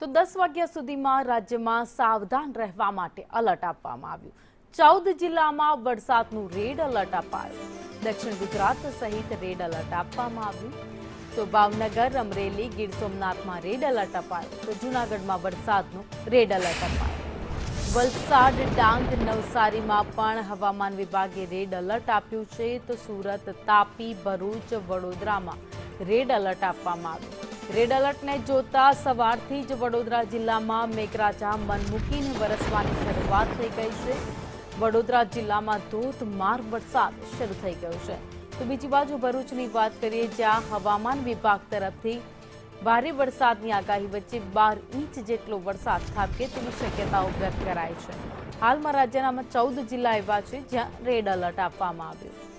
તો 10 વાગ્યા સુધીમાં રાજ્યમાં સાવધાન રહેવા માટે એલર્ટ આપવામાં આવ્યું। 14 જિલ્લામાં વરસાદનું રેડ એલર્ટ અપાયું। દક્ષિણ ગુજરાત સહિત રેડ એલર્ટ આપવામાં આવ્યું। તો ભાવનગર, અમરેલી, ગીર સોમનાથમાં રેડ એલર્ટ અપાયું। તો જૂનાગઢમાં વરસાદનું રેડ એલર્ટ અપાયું। વલસાડ, ડાંગ, નવસારીમાં પણ હવામાન વિભાગે રેડ એલર્ટ આપ્યું છે। તો સુરત, તાપી, ભરૂચ, વડોદરામાં રેડ એલર્ટ આપવામાં આવ્યું। રેડ એલર્ટને જોતા સવારથી જ વડોદરા જિલ્લામાં મેઘરાજા મન મૂકીને વરસવાની શરૂઆત થઈ ગઈ છે। વડોદરા જિલ્લામાં ધોધમાર વરસાદ શરૂ થઈ ગયો છે। તો બીજી બાજુ ભરૂચની વાત કરીએ, જ્યાં હવામાન વિભાગ તરફથી ભારે વરસાદની આગાહી વચ્ચે 12 ઇંચ જેટલો વરસાદ ખાબકે તેવી શક્યતાઓ વ્યક્ત કરાઈ છે। હાલમાં રાજ્યના 14 જિલ્લા એવા છે જ્યાં રેડ એલર્ટ આપવામાં આવ્યું।